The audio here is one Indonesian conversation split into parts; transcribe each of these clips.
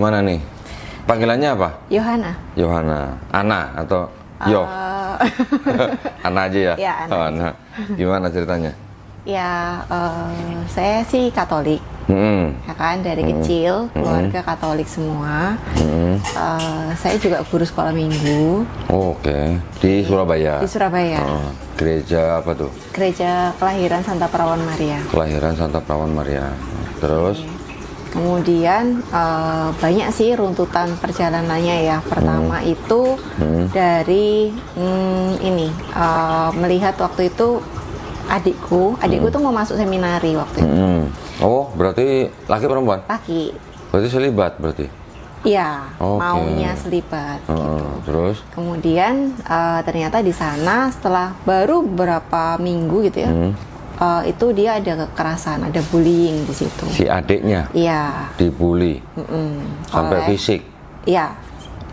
Mana nih? Panggilannya apa? Yohana. Yohana. Ana atau Yo? Ana aja ya? Ya, Ana. Oh, Ana. Gimana ceritanya? Ya, saya sih Katolik. Ya kan, dari kecil keluarga Katolik semua. Saya juga guru sekolah minggu. Oh, oke. Di Surabaya? Di Surabaya. Oh, gereja apa tuh? Gereja Kelahiran Santa Perawan Maria. Kelahiran Santa Perawan Maria. Terus? Kemudian banyak sih runtutan perjalanannya ya. Pertama itu dari melihat waktu itu adikku tuh mau masuk seminari waktu itu. Oh, berarti laki perempuan? Laki. Berarti selibat berarti? Iya, Oke. maunya selibat. Gitu. Terus? Kemudian ternyata di sana setelah baru beberapa minggu gitu ya, itu dia ada kekerasan, ada bullying di situ. Si adiknya? Iya. Dibully? Sampai fisik? Iya.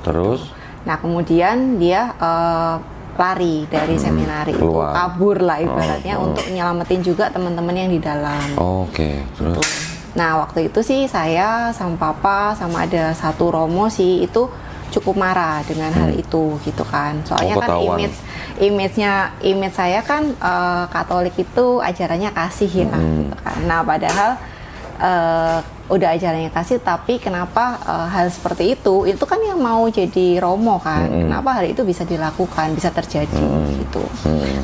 Terus? Nah kemudian dia lari dari seminari itu, keluar. kabur lah ibaratnya untuk nyelamatin juga teman-teman yang di dalam. Oke. Terus? Gitu. Nah waktu itu sih saya sama papa sama ada satu romo sih itu cukup marah dengan hal itu gitu kan. Soalnya kan image saya kan Katolik itu ajarannya kasih ya gitu kan. Nah padahal udah ajarannya kasih, tapi kenapa hal seperti itu kan yang mau jadi romo kan, kenapa hal itu bisa dilakukan, bisa terjadi gitu.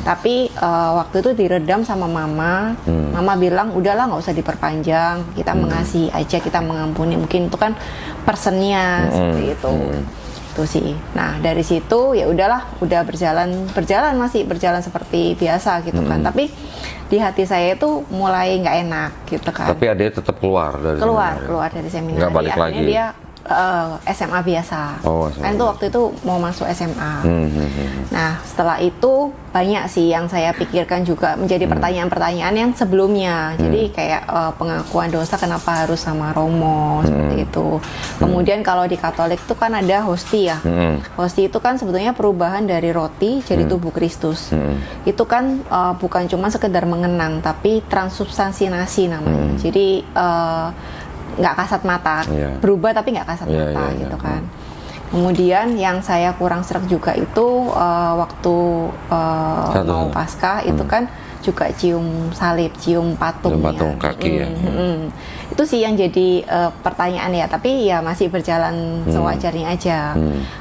Tapi waktu itu diredam sama mama. Mama bilang udahlah nggak usah diperpanjang, kita mengasihi aja, kita mengampuni. Mungkin itu kan personnya seperti itu. Itu sih. Nah dari situ ya udahlah, udah masih berjalan seperti biasa gitu kan. Tapi di hati saya itu mulai nggak enak gitu kan. Tapi adiknya tetap keluar dari seminari. Nggak balik Akhirnya lagi. dia SMA biasa. Oh, SMA. Kan itu waktu itu mau masuk SMA. Nah setelah itu banyak sih yang saya pikirkan juga menjadi pertanyaan-pertanyaan yang sebelumnya. Jadi kayak pengakuan dosa kenapa harus sama romo seperti itu. Kemudian kalau di Katolik itu kan ada hosti ya. Hosti itu kan sebetulnya perubahan dari roti jadi tubuh Kristus. Itu kan bukan cuma sekedar mengenang, tapi transubstansiasi namanya. Jadi nggak kasat mata, berubah tapi nggak kasat mata gitu kan. Kemudian yang saya kurang serak juga itu waktu mau Paskah itu kan juga cium salib, cium patung kaki ya. Itu sih yang jadi pertanyaan ya, tapi ya masih berjalan sewajarnya aja.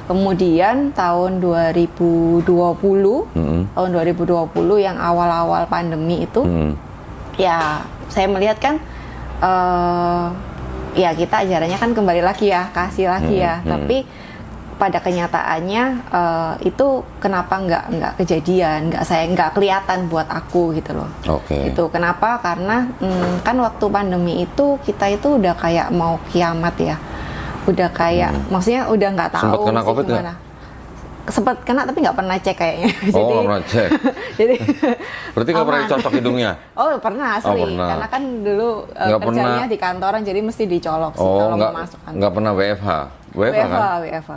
Kemudian tahun 2020 yang awal-awal pandemi itu ya saya melihat kan ya kita ajarannya kan kembali lagi ya, kasih lagi ya. Tapi pada kenyataannya itu kenapa nggak kejadian, nggak kelihatan buat aku gitu loh. Itu kenapa? Karena kan waktu pandemi itu kita itu udah kayak mau kiamat ya, udah kayak maksudnya udah nggak tahu sempat kena COVID gimana. Sempat kena tapi nggak pernah cek kayaknya. Oh, nggak pernah cek. Jadi berarti nggak pernah dicocok hidungnya? Oh pernah sering, karena kan dulu kerjanya di kantoran jadi mesti dicolok sih kalau mau masuk kantor. Nggak pernah WFH? WFH.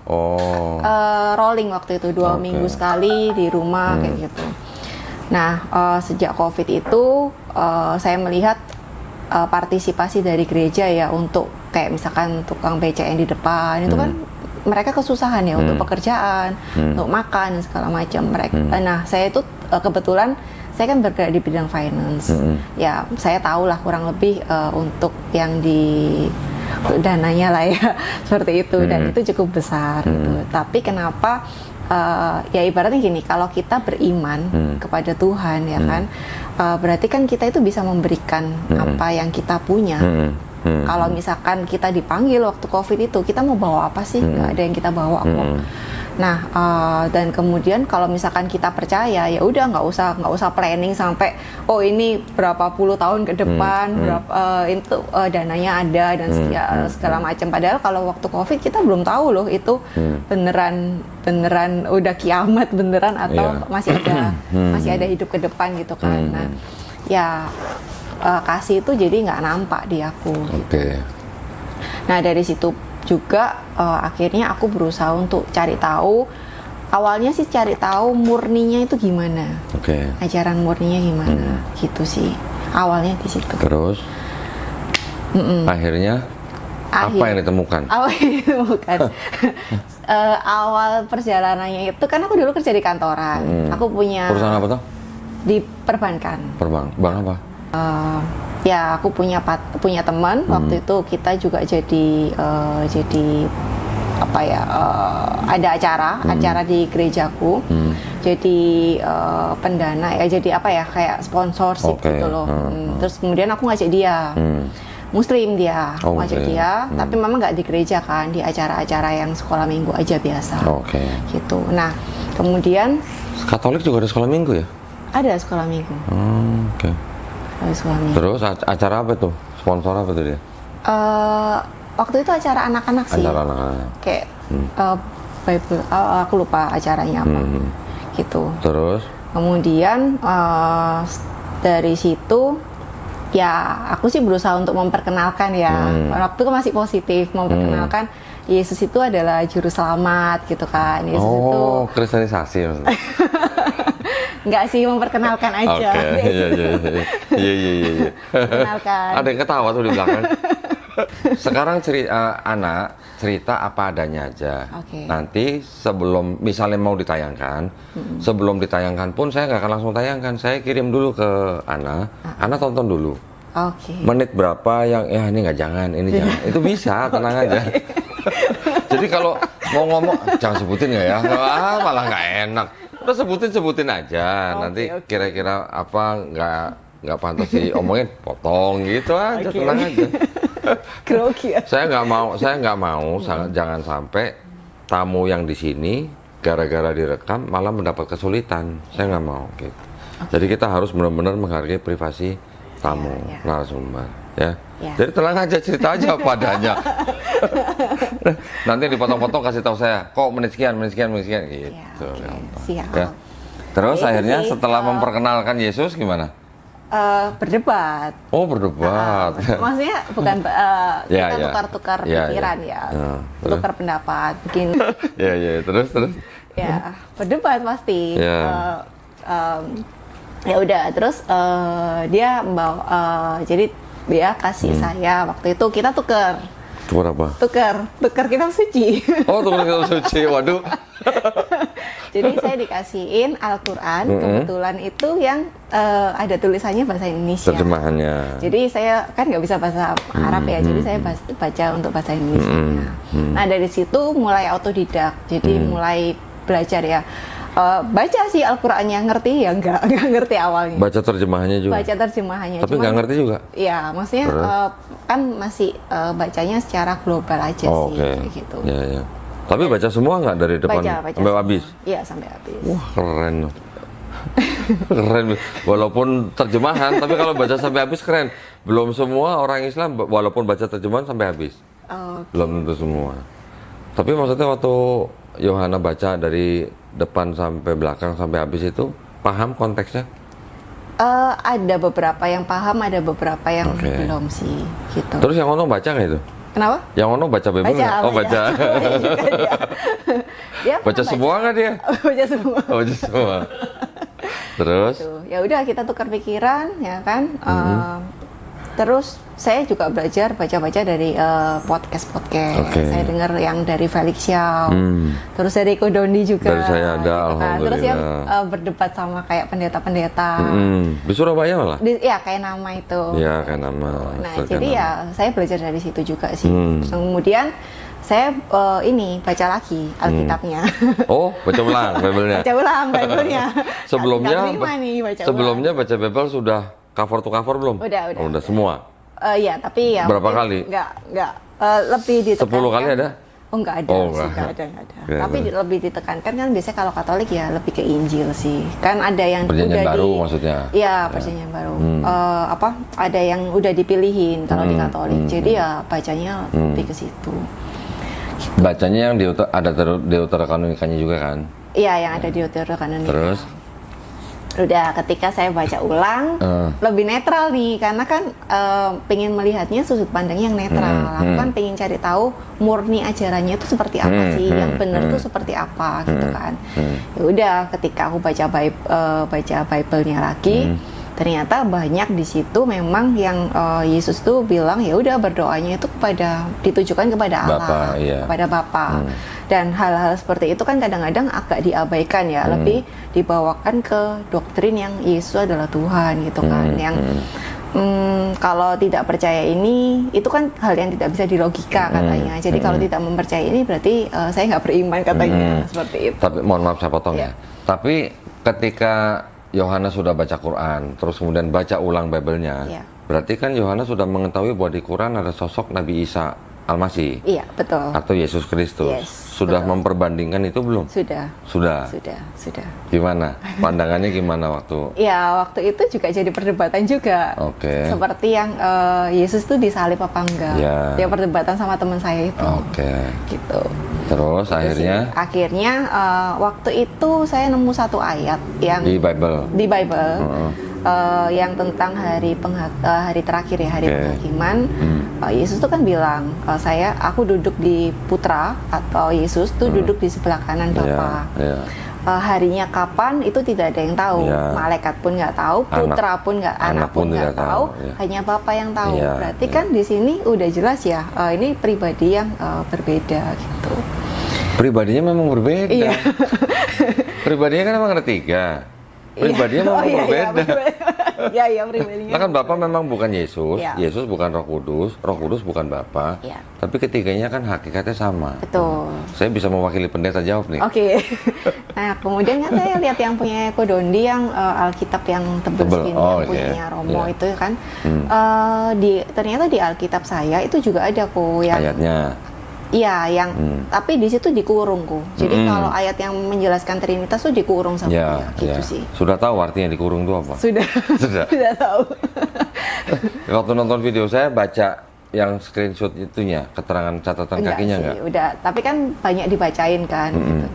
Oh. Rolling waktu itu 2 minggu sekali di rumah kayak gitu. Nah sejak COVID itu saya melihat partisipasi dari gereja ya untuk kayak misalkan tukang beca yang di depan itu kan mereka kesusahan ya untuk pekerjaan, untuk makan dan segala macam mereka. Nah saya itu kebetulan saya kan bergerak di bidang finance. Ya saya tahu lah kurang lebih untuk yang di dananya lah ya seperti itu, dan itu cukup besar gitu. Tapi kenapa ya ibaratnya gini, kalau kita beriman kepada Tuhan ya kan, berarti kan kita itu bisa memberikan apa yang kita punya. Kalau misalkan kita dipanggil waktu COVID itu, kita mau bawa apa sih? Nggak ada yang kita bawa kok. Nah, dan kemudian kalau misalkan kita percaya, ya udah nggak usah planning sampai oh ini berapa puluh tahun ke depan, berapa itu dananya ada dan segala macam. Padahal kalau waktu COVID kita belum tahu loh itu beneran udah kiamat beneran atau masih ada hidup ke depan gitu kan. Nah, ya kasih itu jadi nggak nampak di aku. Gitu. Nah dari situ juga akhirnya aku berusaha untuk cari tahu. Awalnya sih cari tahu murninya itu gimana, ajaran murninya gimana, gitu sih. Awalnya di situ. Terus, akhirnya Apa yang ditemukan? Awal ditemukan. Awal perjalanannya itu kan aku dulu kerja di kantoran. Aku punya Perusahaan apa tuh? di perbankan. Bank apa? Ya aku punya teman waktu itu kita juga jadi apa ya, ada acara di gerejaku. Jadi pendana ya, jadi apa ya, kayak sponsorship gitu loh. Terus kemudian aku ngajak dia. Muslim dia, aku ngajak dia, tapi memang nggak di gereja kan, di acara-acara yang sekolah minggu aja biasa. Gitu. Nah, kemudian Katolik juga ada sekolah minggu ya? ada sekolah minggu. Ada sekolah minggu. Terus acara apa tuh? Sponsor apa tuh dia? Waktu itu acara anak-anak sih. Acara anak-anak. Kayak Bible, aku lupa acaranya apa. Gitu. Terus? Kemudian dari situ ya aku sih berusaha untuk memperkenalkan ya. Waktu itu masih positif, memperkenalkan Yesus itu adalah juru selamat gitu kan. Yesus itu kristenisasi maksudnya. Enggak sih, memperkenalkan aja. Iya. Memperkenalkan. Ada yang ketawa tuh di belakang. Sekarang anak cerita apa adanya aja. Nanti sebelum misalnya mau ditayangkan, sebelum ditayangkan pun saya nggak akan langsung tayangkan. Saya kirim dulu ke Ana tonton dulu. Menit berapa yang ya ini nggak, jangan, ini jangan. Itu bisa, tenang aja. Jadi kalau mau ngomong jangan sebutin nggak ya? Malah nggak enak. Udah sebutin aja. Nanti kira-kira apa nggak pantas diomongin, potong gitu aja, tenang aja. Saya nggak mau, jangan sampai tamu yang di sini gara-gara direkam malah mendapat kesulitan. Saya nggak mau gitu. Jadi kita harus benar-benar menghargai privasi tamu, narasumber, ya. Jadi tenang aja, cerita aja padanya. Nanti dipotong-potong kasih tahu saya, kok menit sekian gitu. Ya. Terus akhirnya setelah memperkenalkan Yesus gimana? Berdebat. Berdebat. Maksudnya bukan kita tukar-tukar pikiran ya, tukar pendapat, begini. Terus. Ya, berdebat pasti. Ya udah, terus dia membawa, jadi dia kasih saya waktu itu kita tukar apa? Tukar kitab suci. Tukar kitab suci, waduh. Jadi saya dikasihin Al-Quran, kebetulan itu yang ada tulisannya bahasa Indonesia. Terjemahannya. Jadi saya kan nggak bisa bahasa Arab ya, jadi saya baca untuk bahasa Indonesia. Nah dari situ mulai autodidak, jadi mulai belajar ya. Baca sih Al-Qur'annya, ngerti ya nggak ngerti awalnya. Baca terjemahannya juga. Tapi nggak ngerti juga. Iya, maksudnya kan masih bacanya secara global aja sih, gitu. Iya. Tapi baca semua nggak dari depan sampai habis? Iya, sampai habis. Wah, keren loh. Keren. Walaupun terjemahan, tapi kalau baca sampai habis keren. Belum semua orang Islam walaupun baca terjemahan sampai habis. Belum tentu semua. Tapi maksudnya waktu Yohana baca dari depan sampai belakang sampai habis itu paham konteksnya? Ada beberapa yang paham, ada beberapa yang belum sih, gitu. Terus yang Ono baca nggak itu? Kenapa? Yang Ono baca Bible nggak? Baca. Dia baca semua nggak dia? Baca semua. Baca semua. Terus? Ya udah, kita tukar pikiran, ya kan. Terus saya juga belajar baca-baca dari podcast. Saya dengar yang dari Felix Xiao, terus dari Kodondi juga. Dari saya ada, gitu kan. alhamdulillah. Terus yang berdebat sama kayak pendeta-pendeta. Di Surabaya malah? Ya kayak nama itu. Iya, kayak nama. Nah jadi ya saya belajar dari situ juga sih. Kemudian saya baca lagi Alkitabnya. Baca ulang Bible-nya. Baca ulang Bible-nya. Sebelumnya baca Bible sudah cover to cover belum? Udah semua. Iya, tapi ya berapa kali? Enggak. Lebih ditekankan. 10 kali ada? Enggak ada. Enggak ada. Tapi lebih ditekankan kan biasanya kalau Katolik ya lebih ke Injil sih. Kan ada yang perjanjian baru maksudnya. Iya, perjanjian baru. Ada yang udah dipilihin kalau di Katolik. Jadi ya bacanya lebih ke situ. Bacanya yang ada Deuterokanonikannya juga kan? Iya, yang ada di Deuterokanonikan. Terus? Udah, ketika saya baca ulang lebih netral nih, karena kan pengen melihatnya sudut pandang yang netral. Aku kan pengen cari tahu murni ajarannya itu seperti apa sih, yang benar itu seperti apa gitu kan. Ya udah, ketika aku baca Bible-nya lagi, ternyata banyak di situ memang yang Yesus tuh bilang ya udah berdoanya itu ditujukan kepada Allah, Bapa, iya. kepada Bapa. Dan hal-hal seperti itu kan kadang-kadang agak diabaikan ya, lebih dibawakan ke doktrin yang Yesus adalah Tuhan gitu kan, yang kalau tidak percaya ini, itu kan hal yang tidak bisa dilogika katanya. Jadi kalau tidak mempercayai ini berarti saya nggak beriman katanya, seperti itu. Tapi mohon maaf saya potong ya. Tapi ketika Yohanes sudah baca Quran, terus kemudian baca ulang Bible-nya, berarti kan Yohanes sudah mengetahui bahwa di Quran ada sosok Nabi Isa Al-Masih. Iya, betul. Atau Yesus Kristus. Yes, sudah betul. memperbandingkan itu belum? Sudah. Sudah. Gimana? Pandangannya gimana waktu? Ya, waktu itu juga jadi perdebatan juga. Oke. Seperti yang Yesus tuh disalib apa enggak? Ya. Dia perdebatan sama teman saya itu. Oke. Gitu. Terus akhirnya? Akhirnya waktu itu saya nemu satu ayat yang Di Bible. Yang tentang hari terakhir ya, hari penghakiman. Yesus tuh kan bilang, aku duduk di Putra, atau Yesus tuh duduk di sebelah kanan Bapa. Harinya kapan itu tidak ada yang tahu. Malaikat pun nggak tahu, Putra pun nggak, anak pun nggak tahu, hanya Bapa yang tahu. Berarti kan di sini udah jelas ya, ini pribadi yang berbeda gitu. Pribadinya memang berbeda. Iya. Pribadinya kan memang ada 3. Pribadinya memang berbeda. Iya, pribadinya. Nah kan Bapa memang bukan Yesus, Yesus bukan Roh Kudus bukan Bapa. Tapi ketiganya kan hakikatnya sama. Betul. Saya bisa mewakili pendeta jawab nih. Oke. Nah, kemudian kan saya lihat yang punya Kodondi yang Alkitab yang tebel segini, yang punya Romo itu kan. Ternyata di Alkitab saya itu juga ada kok yang ayatnya. Iya, yang tapi di situ dikurung kok. Jadi kalau ayat yang menjelaskan Trinitas tuh dikurung sama dia, gitu sih. Sudah tahu artinya dikurung itu apa? Sudah. Sudah tahu. Waktu nonton video saya baca yang screenshot itunya, keterangan catatan kakinya enggak? Udah, tapi kan banyak dibacain kan. Gitu.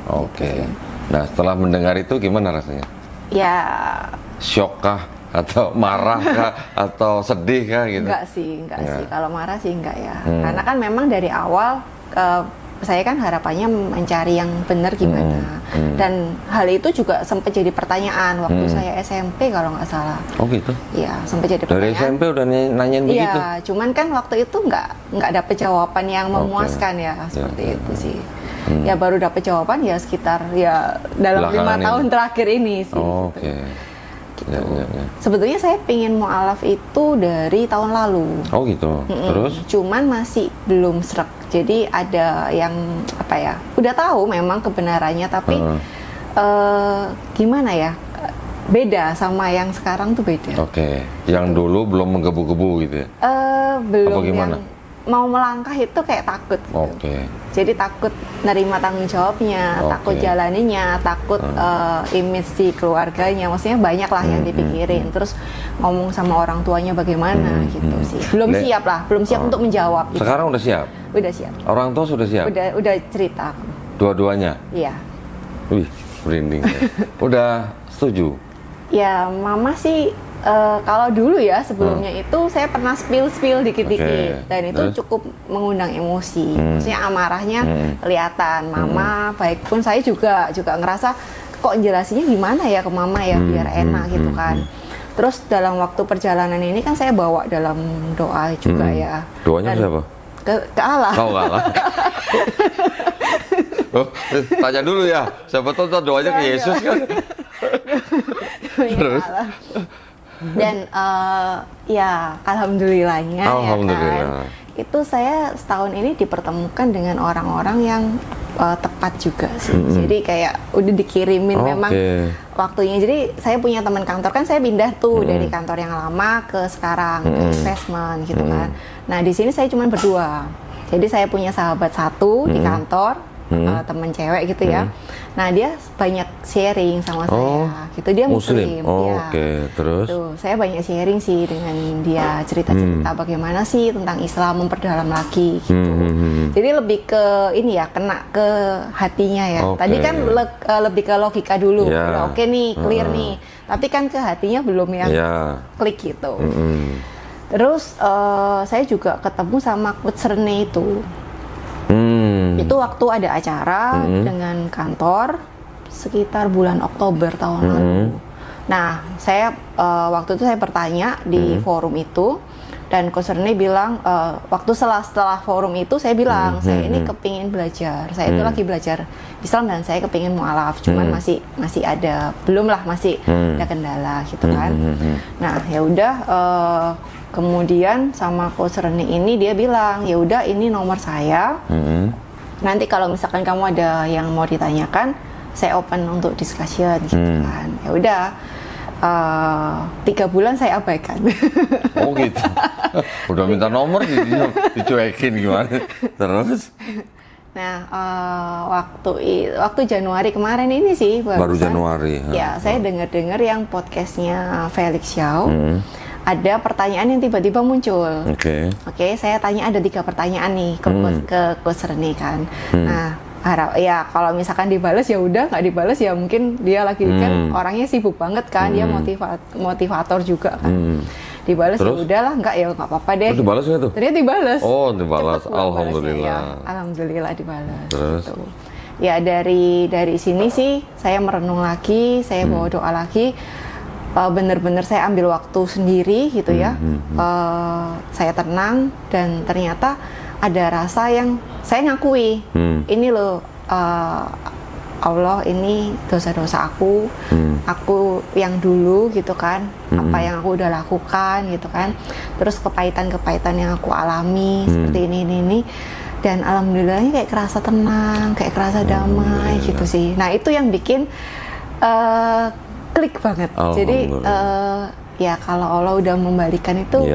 Oke. Nah, setelah mendengar itu gimana rasanya? Ya. Shock kah? Atau marah kah? Atau sedih kah gitu? Enggak sih. Kalau marah sih enggak ya. Karena kan memang dari awal saya kan harapannya mencari yang benar gimana. Dan hal itu juga sempat jadi pertanyaan waktu saya SMP kalau nggak salah. Oh gitu? Iya, sempat jadi pertanyaan. Dari SMP udah nanyain begitu? Iya, cuman kan waktu itu nggak dapet jawaban yang memuaskan ya, seperti itu sih. Ya baru dapet jawaban ya sekitar ya dalam 5 tahun terakhir ini sih. Oke. Gitu. Sebetulnya saya pingin mu'alaf itu dari tahun lalu. Oh gitu. Terus? Cuman masih belum srek. Jadi ada yang apa ya? Udah tahu memang kebenarannya, tapi gimana ya? Beda sama yang sekarang tuh beda. Oke. Yang dulu belum menggebu-gebu gitu ya? Belum. Apa gimana? Mau melangkah itu kayak takut gitu. Oke. Jadi takut nerima tanggung jawabnya, takut jalaninya, takut image di keluarganya. Maksudnya banyak lah yang dipikirin. Terus ngomong sama orang tuanya bagaimana gitu sih. Belum siap lah, belum siap untuk menjawab. Gitu. Sekarang udah siap? Udah siap. Orang tua sudah siap? Udah cerita. Dua-duanya? Iya. Wih, merinding. Udah setuju? Ya, mama sih kalau dulu ya sebelumnya itu saya pernah spill dikit-dikit dan itu cukup mengundang emosi. Maksudnya amarahnya kelihatan. Mama baik pun saya juga ngerasa kok jelasinnya gimana ya ke mama ya biar enak gitu kan. Terus dalam waktu perjalanan ini kan saya bawa dalam doa juga ya. Doanya siapa? Ke Allah. Kau Allah. Oh, tanya dulu ya. Siapa tahu doanya ke Yesus kan. Terus? Dan ya alhamdulillahnya ya kan, itu saya setahun ini dipertemukan dengan orang-orang yang tepat juga sih. Jadi kayak udah dikirimin memang waktunya. Jadi saya punya teman kantor kan, saya pindah tuh dari kantor yang lama ke sekarang ke investment gitu kan. Nah di sini saya cuma berdua. Jadi saya punya sahabat satu di kantor. Teman cewek gitu ya. Nah dia banyak sharing sama saya gitu. Dia muslim. Terus tuh, saya banyak sharing sih dengan dia, cerita-cerita bagaimana sih tentang Islam, memperdalam lagi gitu. Jadi lebih ke ini ya, kena ke hatinya ya. Tadi kan lebih ke logika dulu. Oke nih, clear nih. Tapi kan ke hatinya belum yang klik gitu. Terus saya juga ketemu sama Coach Rene itu. Itu waktu ada acara dengan kantor sekitar bulan Oktober tahun lalu. Nah, saya waktu itu saya bertanya di forum itu, dan Coach Rene bilang waktu setelah forum itu saya bilang saya ini kepingin belajar, saya itu lagi belajar Islam dan saya kepingin mualaf, cuman masih ada masih ada kendala gitu kan. Nah ya udah kemudian sama Coach Rene ini dia bilang ya udah ini nomor saya, nanti kalau misalkan kamu ada yang mau ditanyakan saya open untuk discussion gitu kan. Ya udah 3 bulan saya abaikan. Oh gitu. Udah minta nomor dicuekin gimana? Terus? Nah waktu Januari kemarin ini sih baru Januari. Ya saya dengar yang podcastnya Felix Xiao. Ada pertanyaan yang tiba-tiba muncul. Oke, saya tanya ada 3 pertanyaan nih ke Coach Rene kan. Nah ya kalau misalkan dibales ya udah, nggak dibales ya mungkin dia lagi kan orangnya sibuk banget kan, dia motivator juga kan. Dibales ya udahlah, nggak ya nggak apa-apa deh. Dibales nggak tuh? Ternyata dibales. Oh dibales, alhamdulillah. Ya, alhamdulillah dibales. Terus? Gitu. Ya dari sini sih saya merenung lagi, saya bawa doa lagi. Bener-bener saya ambil waktu sendiri gitu ya. Saya tenang dan ternyata ada rasa yang saya ngakui, ini loh Allah, ini dosa-dosa aku yang dulu gitu kan, apa yang aku udah lakukan gitu kan, terus kepahitan-kepahitan yang aku alami seperti ini, dan alhamdulillahnya kayak kerasa tenang, kayak kerasa damai gitu sih. Nah itu yang bikin klik banget. Jadi ya kalau Allah udah membalikan itu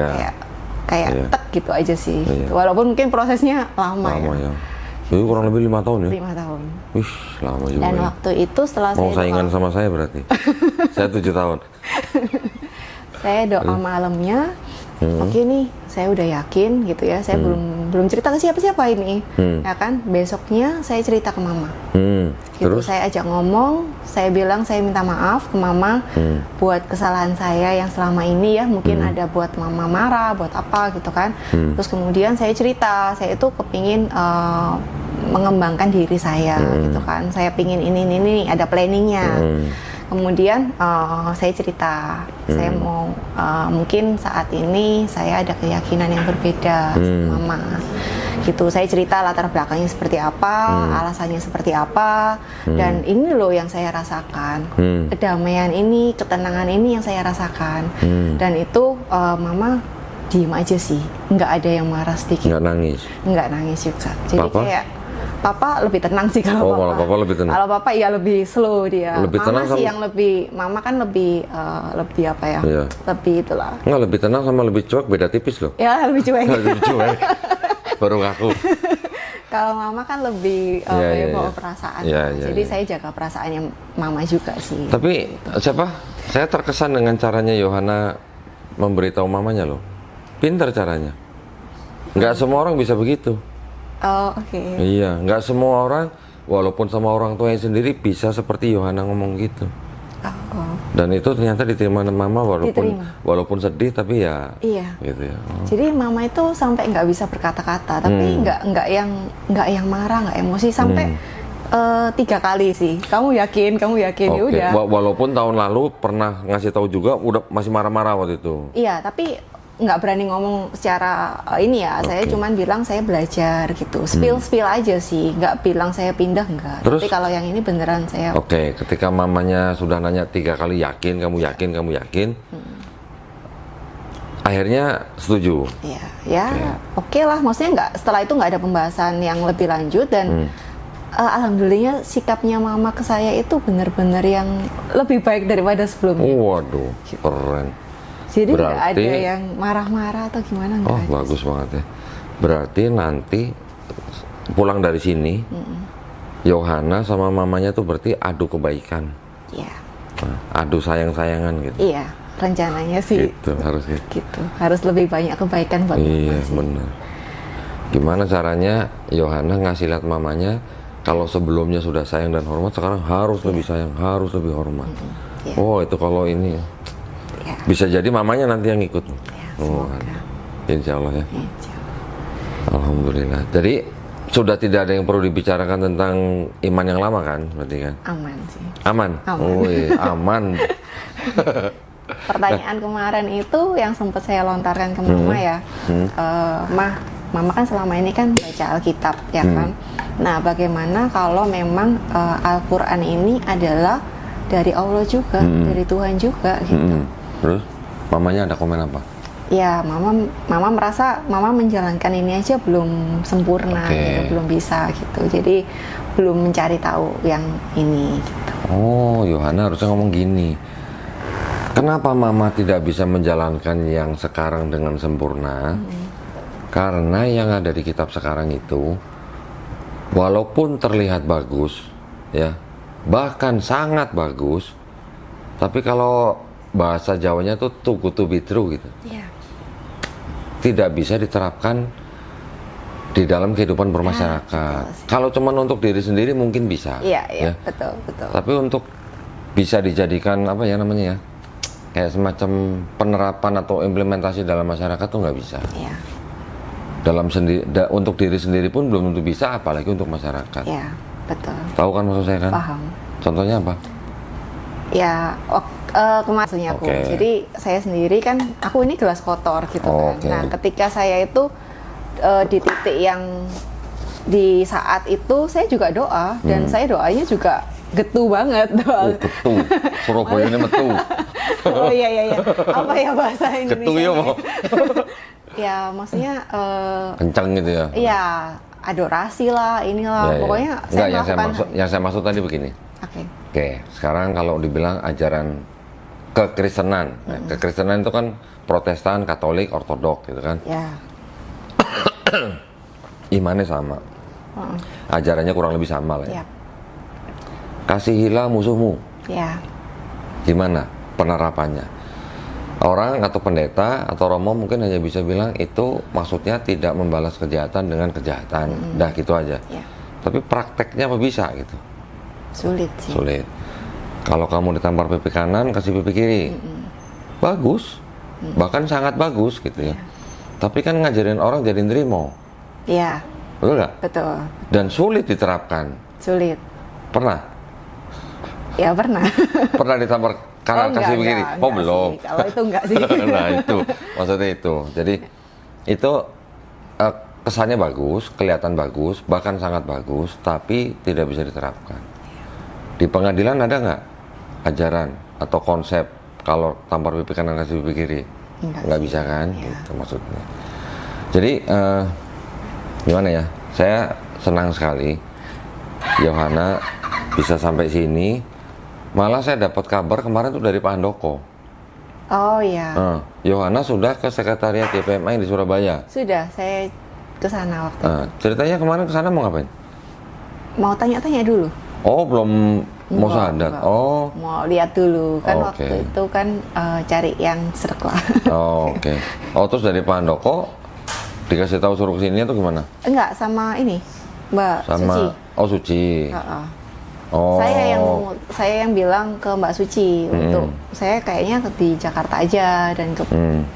kayak tek gitu aja sih. Walaupun mungkin prosesnya lama ya. Itu kurang lebih 5 tahun ya? 5 tahun. Wih, lama juga. Dan waktu itu setelah mau saingan sama saya berarti. Saya 7 tahun. Saya doa malamnya, oke nih, saya udah yakin gitu ya. Saya belum cerita ke siapa-siapa ini, ya kan? Besoknya saya cerita ke mama. Gitu, terus saya ajak ngomong, saya bilang saya minta maaf ke mama buat kesalahan saya yang selama ini ya, mungkin ada buat mama marah, buat apa gitu kan. Terus kemudian saya cerita, saya itu kepingin mengembangkan diri saya gitu kan. Saya pingin ini ada planningnya. Kemudian saya cerita, saya mau mungkin saat ini saya ada keyakinan yang berbeda sama mama. Gitu, saya cerita latar belakangnya seperti apa, alasannya seperti apa, dan ini loh yang saya rasakan, kedamaian ini, ketenangan ini yang saya rasakan, dan itu mama diem aja sih, nggak ada yang marah sedikit, nggak nangis juga, jadi Papa? Kayak Papa lebih tenang sih kalau Papa lebih tenang. Kalau Papa ya lebih slow dia. Lebih Mama tenang sih yang lebih, Mama kan lebih apa ya? Iya. Lebih itulah. Nggak, lebih tenang sama lebih cuek beda tipis loh. Ya lebih cuek. Lebih cuek. Baru ngaku. Kalau Mama kan lebih bawa perasaan. Jadi saya jaga perasaannya Mama juga sih. Tapi siapa? Saya terkesan dengan caranya Yohana memberitahu mamanya loh. Pintar caranya. Nggak semua orang bisa begitu. Oh, oke. Iya, nggak semua orang, walaupun sama orang tuanya sendiri bisa seperti Yohana ngomong gitu. Dan itu ternyata diterima mama walaupun sedih tapi ya. Iya. Gitu ya. Jadi mama itu sampai nggak bisa berkata-kata, tapi nggak yang marah, nggak emosi sampai 3 kali sih. Kamu yakin? Ya udah. Walaupun tahun lalu pernah ngasih tahu juga, udah masih marah-marah waktu itu. Iya, tapi nggak berani ngomong secara ini ya. Saya cuman bilang saya belajar gitu, spill aja sih, nggak bilang saya pindah, enggak. Terus, tapi kalau yang ini beneran saya. Ketika mamanya sudah nanya 3 kali, kamu yakin, akhirnya setuju. Iya, oke lah, maksudnya nggak, setelah itu nggak ada pembahasan yang lebih lanjut dan alhamdulillah sikapnya mama ke saya itu benar-benar yang lebih baik daripada sebelumnya. Waduh, keren. Jadi nggak ada yang marah-marah atau gimana? Oh, bagus banget ya. Berarti nanti pulang dari sini, Yohana sama mamanya tuh berarti adu kebaikan. Iya. Adu sayang-sayangan gitu. Iya, rencananya sih. Gitu, harus gitu. Gitu. Harus lebih banyak kebaikan buat Iya, benar. Gimana caranya Yohana ngasih lihat mamanya kalau sebelumnya sudah sayang dan hormat, sekarang harus lebih sayang, harus lebih hormat. Oh, itu kalau ini bisa jadi mamanya nanti yang ikut. Insya Allah ya. Alhamdulillah. Jadi sudah tidak ada yang perlu dibicarakan tentang iman yang lama kan, berarti kan? Aman sih. Aman. Aman. Pertanyaan kemarin itu yang sempat saya lontarkan ke Mama ya, Mama kan selama ini kan baca Alkitab ya kan. Nah, bagaimana kalau memang Al-Quran ini adalah dari Allah juga, dari Tuhan juga gitu. Terus mamanya ada komen apa? Ya, Mama merasa Mama menjalankan ini aja belum sempurna, gitu, belum bisa gitu. Jadi belum mencari tahu yang ini gitu. Oh, Yohana harusnya ngomong gini. Kenapa Mama tidak bisa menjalankan yang sekarang dengan sempurna? Karena yang ada di kitab sekarang itu, walaupun terlihat bagus, ya, bahkan sangat bagus, tapi kalau bahasa Jawanya tuh too good to be true gitu. Yeah. Tidak bisa diterapkan di dalam kehidupan bermasyarakat. Kalau cuma untuk diri sendiri mungkin bisa. Iya, ya. betul. Tapi untuk bisa dijadikan apa ya namanya ya, kayak semacam penerapan atau implementasi dalam masyarakat tuh nggak bisa. Iya. Untuk diri sendiri pun belum tentu bisa, apalagi untuk masyarakat. Iya, betul. Tahu kan maksud saya kan? Paham. Contohnya apa? Ya, maksudnya aku. Jadi saya sendiri kan, aku ini gelas kotor gitu kan. Nah, ketika saya itu di titik yang di saat itu saya juga doa dan saya doanya juga getu banget doa. Getu. Surabaya ini metu. Oh iya. Apa ya bahasa Indonesia? Getu ya mau. Ya, maksudnya kencang gitu ya. Iya, adorasi lah, inilah. Ya. Pokoknya saya yang saya maksud tadi begini. Oke, sekarang kalau dibilang ajaran kekristenan, kekristenan itu kan Protestan, Katolik, Ortodok gitu kan. Ya. Imannya sama, ajarannya kurang lebih sama lah ya. Kasihilah musuhmu. Ya. Gimana penerapannya? Orang atau pendeta atau romo mungkin hanya bisa bilang itu maksudnya tidak membalas kejahatan dengan kejahatan, dah gitu aja. Ya. Tapi prakteknya apa bisa gitu? Sulit sih. Sulit. Kalau kamu ditampar pipi kanan, kasih pipi kiri, bagus, bahkan sangat bagus gitu ya. Tapi kan ngajarin orang jadi nerimo. Iya. Betul nggak? Betul. Dan sulit diterapkan. Sulit. Pernah? Ya pernah. Pernah ditampar kanan kasih pipi kiri? Oh belum. Sih. Kalau itu enggak sih. Nah itu, maksudnya itu. Jadi itu kesannya bagus, kelihatan bagus, bahkan sangat bagus, tapi tidak bisa diterapkan. Di pengadilan ada nggak ajaran atau konsep kalau tampar pipi kanan kasih pipi kiri? Nggak bisa kan? Ya. Itu maksudnya. Jadi gimana ya? Saya senang sekali Yohana bisa sampai sini. Malah saya dapat kabar kemarin tuh dari Pak Handoko. Oh iya. Yohana sudah ke sekretariat YPMI di Surabaya. Sudah, saya ke sana waktu itu. Ceritanya kemarin ke sana mau ngapain? Mau tanya-tanya dulu. Oh, belum mau syahadat. Oh. Mau lihat dulu kan waktu itu kan cari yang srek lah. Oh, oke. Oh, terus dari Pak Handoko dikasih tahu suruh kesini atau gimana? Enggak, sama ini Mbak Suci. Oh, Suci. Oh. Saya yang bilang ke Mbak Suci untuk saya kayaknya di Jakarta aja dan ke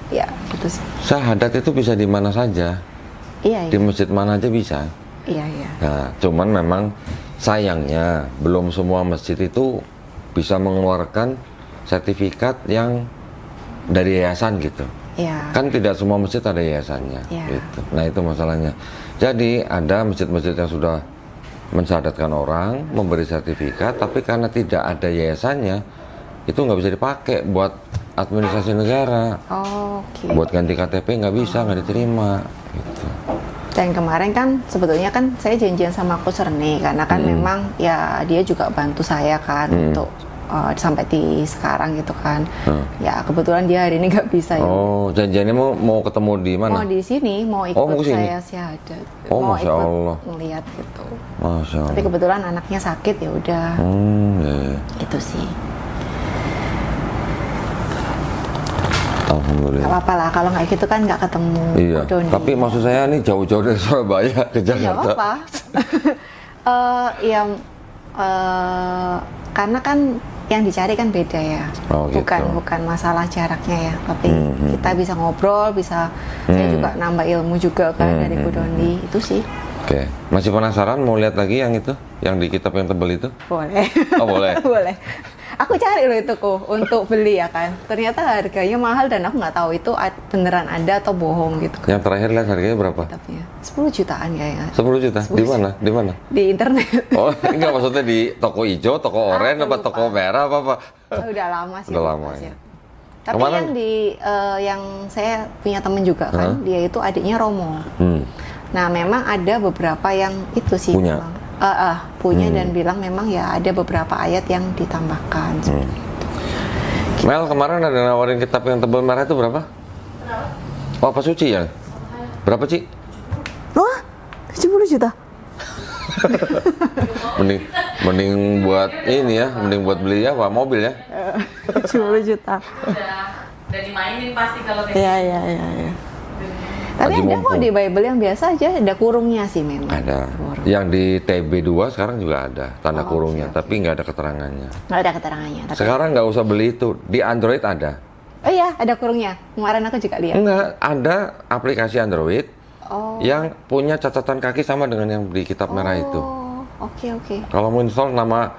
ya gitu sih. Syahadat itu bisa di mana saja. Iya. Di masjid mana aja bisa. Iya. Nah, cuman memang sayangnya belum semua masjid itu bisa mengeluarkan sertifikat yang dari yayasan gitu. Ya. Kan tidak semua masjid ada yayasannya. Ya. Gitu. Nah itu masalahnya. Jadi ada masjid-masjid yang sudah mensyahadatkan orang, memberi sertifikat, tapi karena tidak ada yayasannya, itu nggak bisa dipakai buat administrasi negara. Buat ganti KTP nggak bisa, nggak diterima. Gitu. Dan kemarin kan sebetulnya kan saya janjian sama Coach Rene karena kan memang ya dia juga bantu saya kan untuk sampai di sekarang gitu kan. Ya kebetulan dia hari ini nggak bisa. Oh, janjiannya mau ketemu di mana? Mau di sini, mau ikut saya syahadat. Oh, mau Masya Allah. Ngeliat gitu. Masya Allah. Tapi kebetulan anaknya sakit ya udah. Gitu sih. Alhamdulillah. Gak apa-apa lah, kalau nggak gitu kan nggak ketemu. Iya. Tapi maksud saya nih jauh-jauh dari Surabaya ke Jakarta. Gak apa-apa. Karena kan yang dicari kan beda ya. Bukan masalah jaraknya ya, tapi kita bisa ngobrol, bisa saya juga nambah ilmu juga kan dari Bu Doni itu sih. Oke. Masih penasaran mau lihat lagi yang itu? Yang di kitab yang tebel itu? Boleh. Oh, boleh. Boleh. Aku cari loh itu kok untuk beli ya kan. Ternyata harganya mahal dan aku nggak tahu itu beneran ada atau bohong gitu. Yang terakhir lihat harganya berapa? Kitabnya 10 jutaan kayaknya. 10 juta? Di mana? Di mana? Di internet. Oh, enggak maksudnya di toko hijau, toko oranye, apa toko merah apa? Udah lama sih. Udah lama ya. Tapi kemarin, yang yang saya punya temen juga kan, dia itu adiknya Romo. Nah, memang ada beberapa yang itu sih punya. Memang, punya dan bilang memang ya ada beberapa ayat yang ditambahkan. Mel kemarin ada nawarin kitab yang tebal merah itu berapa? Oh, apa suci ya? Berapa, Ci? Wah, 70 juta. mending buat ini ya, mending buat beli apa? Mobil ya? 70 juta. Udah dimainin pasti kalau kayak Iya. Tapi ada kok di Bible yang biasa aja, ada kurungnya sih memang. Ada. Kurung. Yang di TB2 sekarang juga ada tanda kurungnya, okay. Tapi nggak ada keterangannya. Nggak ada keterangannya. Tapi... Sekarang nggak usah beli itu, di Android ada. Oh iya, ada kurungnya. Kemarin aku juga lihat. Enggak, ada aplikasi Android yang punya catatan kaki sama dengan yang di kitab merah itu. Oke. Kalau mau install nama